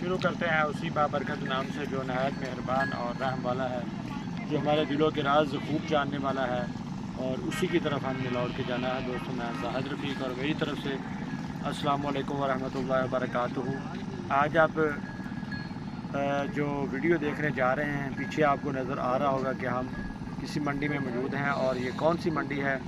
शुरू करते हैं उसी बाबरकत नाम से जो नहायत मेहरबान और रहम वाला है, जो हमारे दिलों के राज खूब जानने वाला है, और उसी की तरफ हमने लौट के जाना है। दोस्तों मैं ज़ाहिद रफ़ीक और मेरी तरफ से अस्सलाम वालेकुम वरहमतुल्लाहि वबरकातुहू। आज आप जो वीडियो देखने जा रहे हैं, पीछे आपको नज़र आ रहा होगा कि हम किसी मंडी में मौजूद हैं, और ये कौन सी मंडी है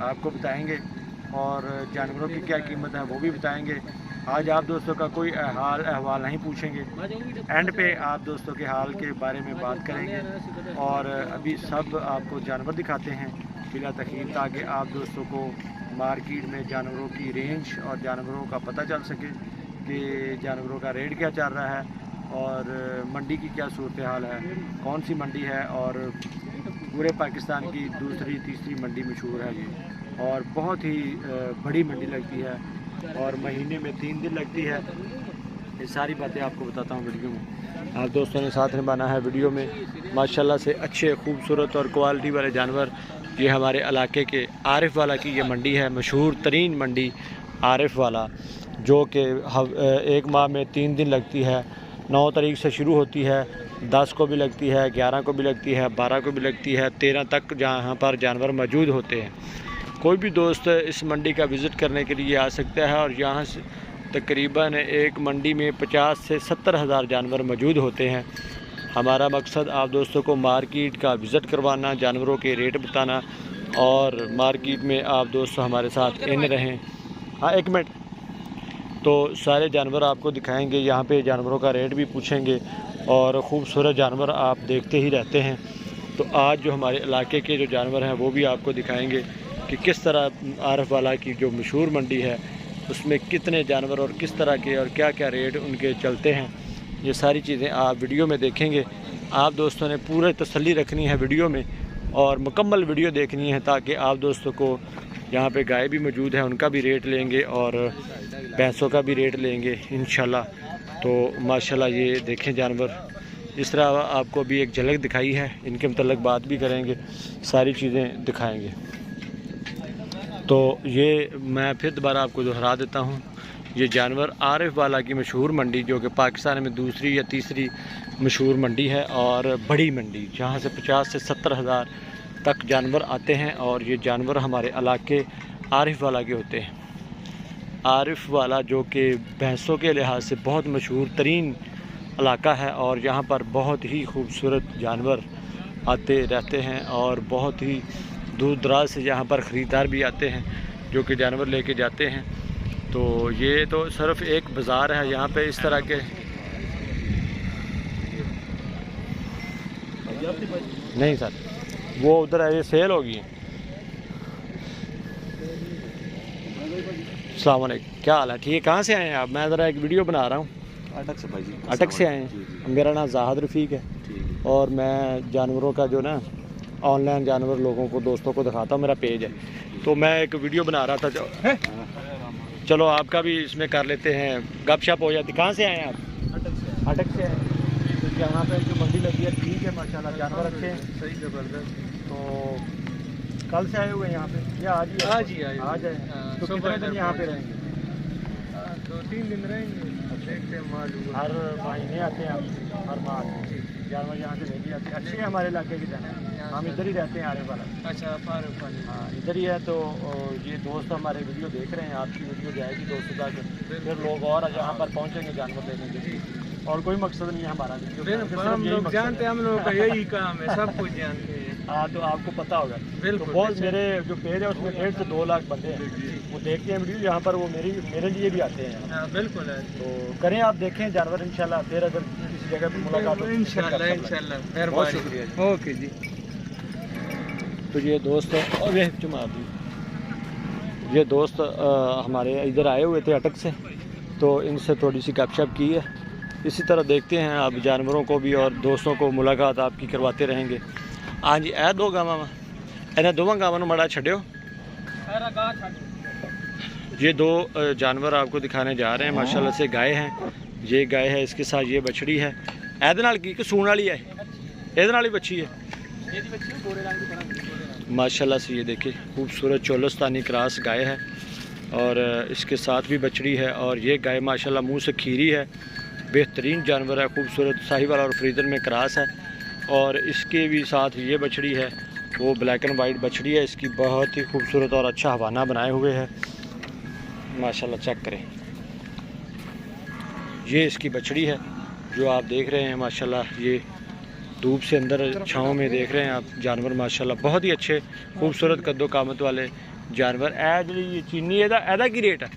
आपको बताएंगे, और जानवरों की क्या कीमत है वो भी बताएंगे। आज आप दोस्तों का कोई हाल अहवाल नहीं पूछेंगे, एंड पे आप दोस्तों के हाल के बारे में बात करेंगे, और अभी सब आपको जानवर दिखाते हैं बिला तकलीफ, ताकि आप दोस्तों को मार्केट में जानवरों की रेंज और जानवरों का पता चल सके कि जानवरों का रेट क्या चल रहा है, और मंडी की क्या सूरत हाल है, कौन सी मंडी है, और पूरे पाकिस्तान की दूसरी तीसरी मंडी मशहूर है ये, और बहुत ही बड़ी मंडी लगती है, और महीने में 3 दिन लगती है। ये सारी बातें आपको बताता हूँ वीडियो में। आप दोस्तों ने साथ निभाना है वीडियो में। माशाल्लाह से अच्छे खूबसूरत और क्वालिटी वाले जानवर, ये हमारे इलाके के आरिफ वाला की ये मंडी है, मशहूर तरीन मंडी आरिफ वाला, जो कि एक माह में 3 दिन लगती है। 9 तारीख से शुरू होती है, 10 को भी लगती है, 11 को भी लगती है, 12 को भी लगती है, 13 तक जहाँ पर जानवर मौजूद होते हैं। कोई भी दोस्त इस मंडी का विज़िट करने के लिए आ सकता है, और यहाँ से तकरीबन एक मंडी में 50 से 70 हज़ार जानवर मौजूद होते हैं। हमारा मकसद आप दोस्तों को मार्केट का विज़िट करवाना, जानवरों के रेट बताना, और मार्केट में आप दोस्त हमारे साथ इन रहें। हाँ, 1 मिनट। तो सारे जानवर आपको दिखाएंगे, यहाँ पे जानवरों का रेट भी पूछेंगे, और ख़ूबसूरत जानवर आप देखते ही रहते हैं। तो आज जो हमारे इलाके के जो जानवर हैं वो भी आपको दिखाएंगे कि किस तरह आरिफ वाला की जो मशहूर मंडी है उसमें कितने जानवर और किस तरह के और क्या क्या रेट उनके चलते हैं। ये सारी चीज़ें आप वीडियो में देखेंगे। आप दोस्तों ने पूरे तसल्ली रखनी है वीडियो में, और मुकम्मल वीडियो देखनी है, ताकि आप दोस्तों को यहाँ पे गाय भी मौजूद है उनका भी रेट लेंगे, और भैंसों का भी रेट लेंगे इंशाल्लाह। तो माशाल्लाह ये देखें जानवर, इस तरह आपको भी एक झलक दिखाई है, इनके मतलब बात भी करेंगे, सारी चीज़ें दिखाएंगे। तो ये मैं फिर दोबारा आपको दोहरा देता हूँ, ये जानवर आरिफ वाला की मशहूर मंडी, जो कि पाकिस्तान में दूसरी या तीसरी मशहूर मंडी है, और बड़ी मंडी, जहाँ से 50 से 70 हज़ार तक जानवर आते हैं। और ये जानवर हमारे इलाके आरिफ वाला के होते हैं। आरिफ वाला जो कि भैंसों के लिहाज से बहुत मशहूर तरीन इलाका है, और यहाँ पर बहुत ही खूबसूरत जानवर आते रहते हैं, और बहुत ही दूर दराज से यहाँ पर ख़रीदार भी आते हैं जो कि जानवर लेके जाते हैं। तो ये तो सिर्फ एक बाज़ार है, यहाँ पे इस तरह के नहीं सर, वो उधर है, ये सेल होगी। अस्सलाम वालेकुम, क्या हाल है? ठीक है, कहाँ से आए हैं आप? मैं ज़रा एक वीडियो बना रहा हूँ। अटक से भाई जी। अटक से आए हैं। मेरा नाम ज़ाहिद रफ़ीक है, और मैं जानवरों का जो ना ऑनलाइन जानवर लोगों को, दोस्तों को दिखाता हूँ, मेरा पेज है। तो मैं एक वीडियो बना रहा था, चलो आपका भी इसमें कर लेते हैं, गपशप हो जाती। कहाँ से आए हैं आप? अटक से आए हैं। तो यहाँ पे जो मंडी लगी है ठीक है, माशाल्लाह जानवर अच्छे हैं, सही ज़बरदस्त। तो कल से आए हुए हैं यहाँ पे, या आज ही? आज ही आए। आज आए। तो कितने दिन यहाँ पे रहेंगे? 2-3 दिन रहेंगे, देखते हैं। हर महीने आते हैं आप? हर माह जानवर यहाँ से लेके जाते हैं। अच्छे हमारे इलाके के जानवर, हम इधर ही रहते हैं आरिफ वाला। अच्छा, हाँ, इधर ही है। तो ये दोस्त हमारे वीडियो देख रहे हैं, आपकी वीडियो जाएगी दोस्तों तक, फिर लोग और यहाँ पर पहुँचेंगे जानवर लेने के लिए, और कोई मकसद नहीं है हमारा। हम लोग जानते हैं, हम लोगों का यही काम है, सब कुछ जानते हैं। हाँ, तो आपको पता होगा। तो बहुत मेरे जो पेज है उसमें 1.5 से 2 लाख बंदे हैं, वो देखते हैं वीडियो यहाँ पर, वो मेरे लिए भी आते हैं। बिल्कुल है। तो करें, आप देखें जानवर इंशाल्लाह, फिर अगर किसी जगह पर मुलाकात हो इंशाल्लाह। बहुत शुक्रिया। ओके जी। तो ये दोस्त, और ये दोस्त हमारे इधर आए हुए थे अटक से, तो इनसे थोड़ी सी गपशप की है। इसी तरह देखते हैं आप जानवरों को भी, और दोस्तों को मुलाकात आपकी करवाते रहेंगे। हाँ जी, ए 2 गावां इन्हें दोवां गावां नूं मड़ा छड्डियो। ये 2 जानवर आपको दिखाने जा रहे हैं। माशाल्लाह से गाय हैं, ये गाय है, इसके साथ ये बछड़ी है। ਇਹਦੇ ਨਾਲ की सूण वाली है, ਇਹਦੇ ਨਾਲ ही बच्ची है। माशाल्लाह से ये देखिए खूबसूरत चोलस्तानी क्रॉस गाय है, और इसके साथ भी बछड़ी है। और ये गाय माशाल्लाह मुंह से खीरी है, बेहतरीन जानवर है, खूबसूरत साहिवाल और फ्रीजर में क्रॉस है। और इसके भी साथ ये बछड़ी है, वो ब्लैक एंड वाइट बछड़ी है। इसकी बहुत ही खूबसूरत और अच्छा हवाना बनाए हुए है माशाल्लाह, चेक करें। ये इसकी बछड़ी है जो आप देख रहे हैं माशाल्लाह। ये धूप से अंदर छाँव में देख रहे हैं आप जानवर माशाल्लाह, बहुत ही अच्छे खूबसूरत कद्दो कामत वाले जानवर। ए जी चीनी एदा की रेट है?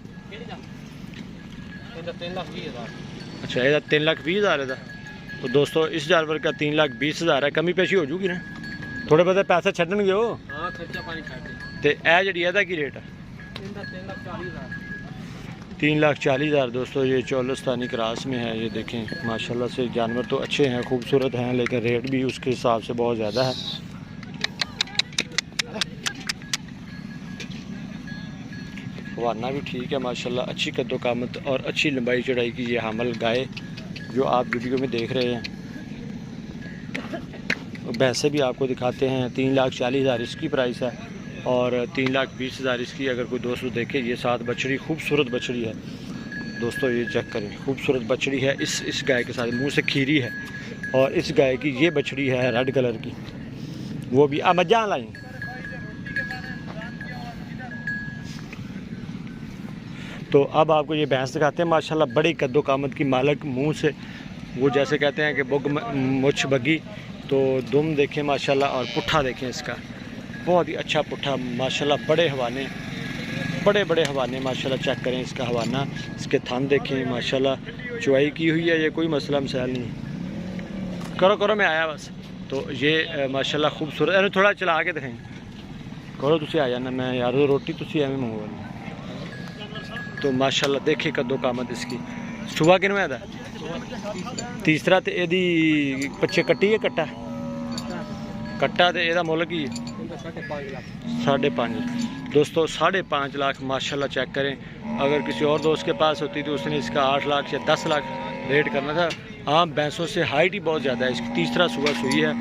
अच्छा, यदा 3,20,000 है। तो दोस्तों इस जानवर का 3,20,000 है। कमी पेशी हो जूगी ना, थोड़े बहुत पैसे छड्डणगे हो। हाँ, खर्चा पानी छड्ड। ते ए जी एदा की रेट है? 3,40,000। दोस्तों ये चौलस्तानी क्रॉस में है। ये देखें माशाल्लाह से जानवर तो अच्छे हैं, खूबसूरत हैं, लेकिन रेट भी उसके हिसाब से बहुत ज़्यादा है। हवाना भी ठीक है माशाल्लाह, अच्छी कद्दो कामत और अच्छी लंबाई चौड़ाई की ये हामल गाय जो आप वीडियो में देख रहे हैं। भैंसे भी आपको दिखाते हैं। 3,40,000 इसकी प्राइस है और 3,20,000 इसकी। अगर कोई दोस्त देखे, ये साथ बछड़ी खूबसूरत बछड़ी है दोस्तों, ये चेक करें, खूबसूरत बछड़ी है। इस गाय के साथ मुंह से खीरी है। और इस गाय की ये बछड़ी है रेड कलर की, वो भी मजा लाई। तो अब आपको ये भैंस दिखाते हैं माशाल्लाह, बड़ी कद्दो कामत की मालक, मुंह से वो जैसे कहते हैं कि बुग मुछ बगी। तो दुम देखें माशाल्लाह और पुट्ठा देखें इसका, बहुत ही अच्छा पुट्ठा माशाल्लाह। बड़े बड़े हवाने माशाल्लाह, चेक करें इसका हवाना। इसके थान देखें माशाल्लाह, चुवाई की हुई है, ये कोई मसला मसाइल नहीं। करो मैं आया बस। तो ये माशाल्लाह खूबसूरत। अरे थोड़ा चला के दिखाएं, करो तुसी आ जाना, मैं यार रोटी तुसी एवं मंगवा। तो माशाल्लाह देखिए कद्दो कामत इसकी। सुबह किन में है? तीसरा। तो यदी पीछे कट्टी है कट्टा तो यदा मुल की 5.5 दोस्तों, 5.5 लाख माशाल्लाह, चेक करें। अगर किसी और दोस्त के पास होती तो उसने इसका 8 लाख या 10 लाख रेट करना था। आम भैंसों से हाइट ही बहुत ज़्यादा है इसकी। तीसरा सुबह सुई है,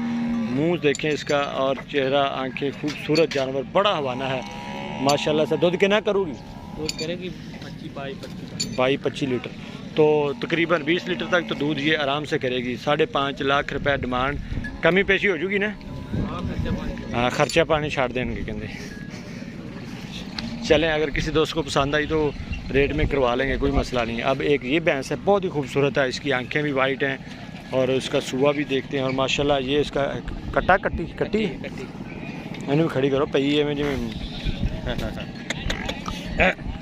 मुंह देखें इसका और चेहरा, आंखें, खूबसूरत जानवर, बड़ा हवाना है माशाल्लाह से। दूध कितना करूँगी? दूध करेगी 22-25 लीटर। तो तकरीबन 20 लीटर तक तो दूध ये आराम से करेगी। 5.5 लाख रुपए डिमांड। कमी पेशी हो जूगी ना? हाँ, खर्चा पानी छाड़ देंगे कहते। चलें, अगर किसी दोस्त को पसंद आई तो रेट में करवा लेंगे, कोई मसला नहीं है। अब एक ये भैंस है, बहुत ही खूबसूरत है, इसकी आंखें भी वाइट हैं और इसका सुबह भी देखते हैं। और माशाल्लाह ये इसका कट्टी इन्हें भी खड़ी करो पई है में जिमें।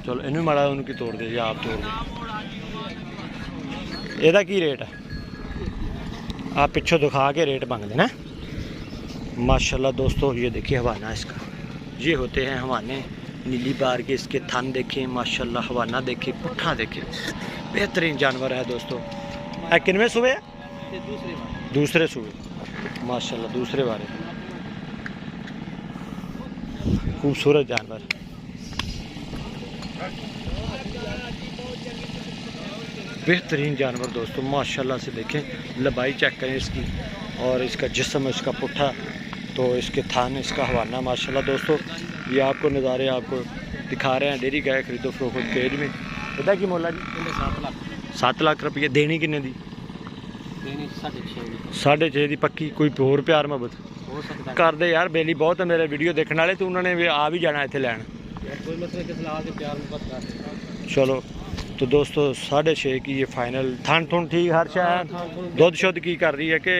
चलो इन्हें माड़ा उनकी तोड़ दे या आप तोड़ दे। एदा की रेट है? आप पिछों दिखा के रेट मांग देना माशाल्लाह। दोस्तों ये देखिए हवाना इसका, ये होते हैं हवाने नीली बार के। इसके थन देखें माशाल्लाह, हवाना देखें, पुट्ठा देखें, बेहतरीन जानवर है दोस्तों। किनवें सुबह है? दूसरे सुबह माशाल्लाह, दूसरे बारे। खूबसूरत जानवर, बेहतरीन जानवर दोस्तों माशाल्लाह से। देखें लंबाई चेक करें इसकी और इसका जिस्म, इसका पुट्ठा, तो इसके थान, इसका हवाना माशाल्लाह। दोस्तों ये आपको नज़ारे आपको दिखा रहे हैं डेयरी गाय खरीदो फरोख्त केज में। इदा की मोला जी? 7 लाख रुपये। देनी किन्ने दी? 6.5 दी पक्की। कोई होर प्यार मोहब्बत कर दे यार, बेली बहुत है मेरे वीडियो देखने वाले, तो उन्होंने भी आ भी जाना इतने लैन। चलो तो दोस्तों 6.5 की ये फाइनल। थान थुन ठीक हर शायद। दुध शुद्ध की कर रही है कि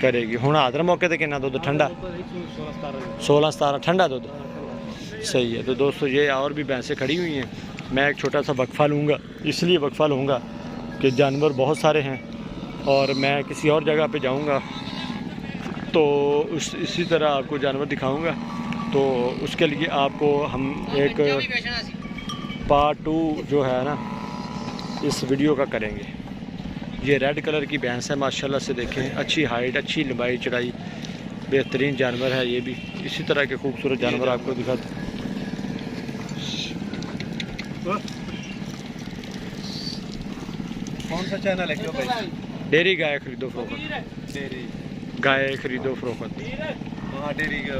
करेगी हूँ? आदर मौके ते कितना दुध? ठंडा 16-17 ठंडा दुध, सही है। तो दोस्तों ये और भी भैंसें खड़ी हुई हैं। मैं एक छोटा सा वक्फा लूँगा, इसलिए वक्फा लूँगा कि जानवर बहुत सारे हैं और मैं किसी और जगह पे जाऊँगा तो इसी तरह आपको जानवर दिखाऊँगा। तो उसके लिए आपको हम एक पार्ट 2 जो है ना इस वीडियो का करेंगे। ये रेड कलर की भैंस है माशाल्लाह से। देखें अच्छी हाइट, अच्छी लंबाई चौड़ाई, बेहतरीन जानवर है। ये भी इसी तरह के खूबसूरत जानवर आपको दिखाते। कौन सा चैनल है क्यों भाई? डेयरी गाय खरीदो फरोख्त। डेयरी गाय खरीदो फरोख्त। हाँ डेयरी का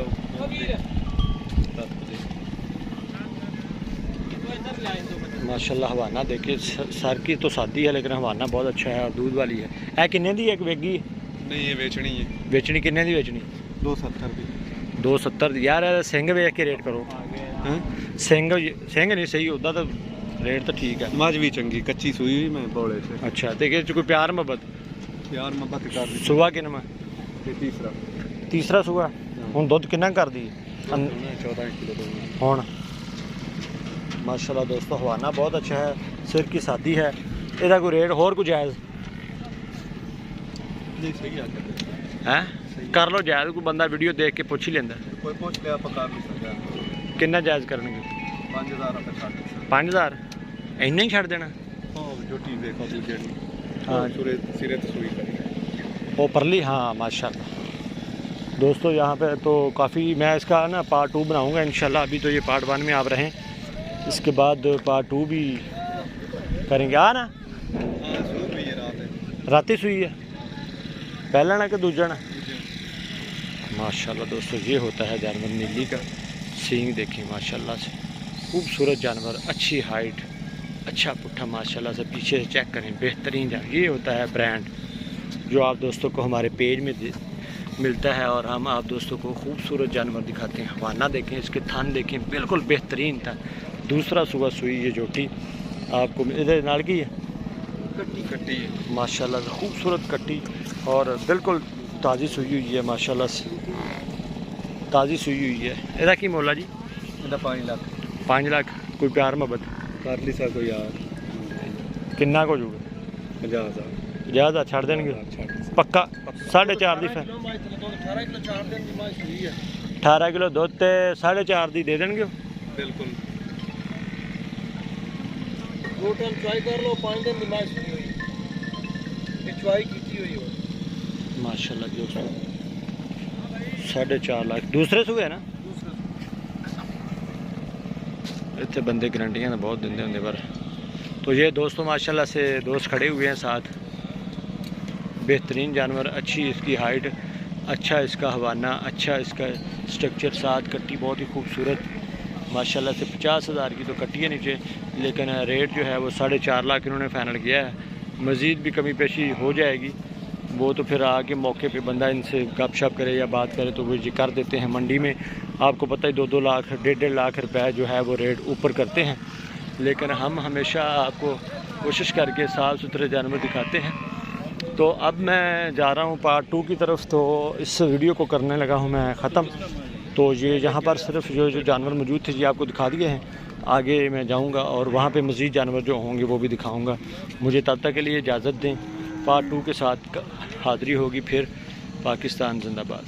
माशाल्लाह हवाना देखिए, सर की तो सादी है लेकिन हवाना बहुत अच्छा है और दूध वाली है। किन्ने दी एक वेगी? नहीं ये बेचनी है। बेचनी किन्ने दी बेचनी? 270 दी। 270 यार सिंह वेख के रेट करो। सिंह नहीं सही होता तो रेट तो ठीक है। मज भी चंगी कच्ची सूई हुई मैं बौले से। अच्छा देखिए कोई प्यार मोहब्बत कर दी। सुबह किन्ना तीसरा तीसरा सुबह हुण दुध किन्ना कर दी? 14 किलो हुण माशाल्लाह दोस्तों हवाना बहुत अच्छा है, सिर की सादी है। ਇਹਦਾ कोई रेट होर कोई जायज़ नहीं सही है? कर लो जायज़, कोई बंदा वीडियो देख के पुछ ही लेंदा। कोई पूछ लिया पका नहीं सकता। किन्ना जायज़ करनगे? 5000 रुपए छाड़ 5000 इन्ना ही छड़ देना? जो टी देखो तू जेडी हाँ सूरे सिरे तो सूई करी वो परली। हाँ माशाल्लाह दोस्तों यहाँ पे तो काफ़ी, मैं इसका ना पार्ट 2 बनाऊँगा इंशाल्लाह। अभी तो ये पार्ट 1 में आप रहें, इसके बाद पार्ट 2 भी करेंगे। ना राती सुई है पहला ना कि दूजा ना? माशाल्लाह दोस्तों ये होता है जानवर नीली का। सींग देखिए माशाल्लाह से, खूबसूरत जानवर, अच्छी हाइट, अच्छा पुट्ठा माशाल्लाह से। पीछे से चेक करें, बेहतरीन जानवर। ये होता है ब्रांड जो आप दोस्तों को हमारे पेज में मिलता है और हम आप दोस्तों को खूबसूरत जानवर दिखाते हैं। हवाना देखें, इसके थान देखें, बिल्कुल बेहतरीन था। दूसरा सुबह सुई ये जोटी आपको इधर नाल की है, कट्टी है माशाल्लाह से खूबसूरत कट्टी और बिल्कुल ताज़ी सुई हुई है माशाल्लाह से, ताज़ी सुई हुई है। ਇਹਦਾ ਕੀ ਮੁੱਲ ਆ ਜੀ? ਇਹਦਾ 5 ਲੱਖ। 5 ਲੱਖ ਕੋਈ ਪਿਆਰ ਮੁਹੱਬਤ कर ली सको यार। ਕਿੰਨਾ ਕੁ ਹੋ ਜਾਊਗਾ? 50000 50,000 ਛੱਡ ਦੇਣਗੇ ਪੱਕਾ? 4.5 ਦੀ 18 किलो छाड़ देन की मां सूई है। 18 किलो ਦੁੱਧ ਤੇ 4.5 ਦੀ ਦੇ ਦੇਣਗੇ बिल्कुल। दो टाइम ट्राई कर लो, 5 दिन नमाज नहीं हुई, ये ट्राई की हुई हो माशाल्लाह दोस्तों 4.5 लाख दूसरे सूए ना? इतने बंदे गारंटियां बहुत देंगे होंगे पर। तो ये दोस्तों माशाल्लाह से दोस्त खड़े हुए हैं साथ, बेहतरीन जानवर, अच्छी इसकी हाइट, अच्छा इसका हवाना, अच्छा इसका स्ट्रक्चर, साथ कट्टी बहुत ही खूबसूरत माशाल्लाह से। 50,000 की तो कट्टी है नीचे, लेकिन रेट जो है वो 4.5 लाख इन्होंने फाइनल किया है। मज़ीद भी कमी पेशी हो जाएगी, वो तो फिर आके मौके पे बंदा इनसे गपशप करे या बात करे तो वो ये कर देते हैं। मंडी में आपको पता है 2-2 लाख 1.5 लाख रुपए जो है वो रेट ऊपर करते हैं, लेकिन हम हमेशा आपको कोशिश करके साफ़ सुथरे जानवर दिखाते हैं। तो अब मैं जा रहा हूँ पार्ट 2 की तरफ, तो इस वीडियो को करने लगा हूँ मैं ख़त्म। तो ये यहाँ पर सिर्फ जो जानवर मौजूद थे ये आपको दिखा दिए हैं, आगे मैं जाऊँगा और वहाँ पे मज़ीद जानवर जो होंगे वो भी दिखाऊँगा। मुझे तब तक के लिए इजाज़त दें, पार्ट 2 के साथ हाज़िरी होगी फिर। पाकिस्तान जिंदाबाद।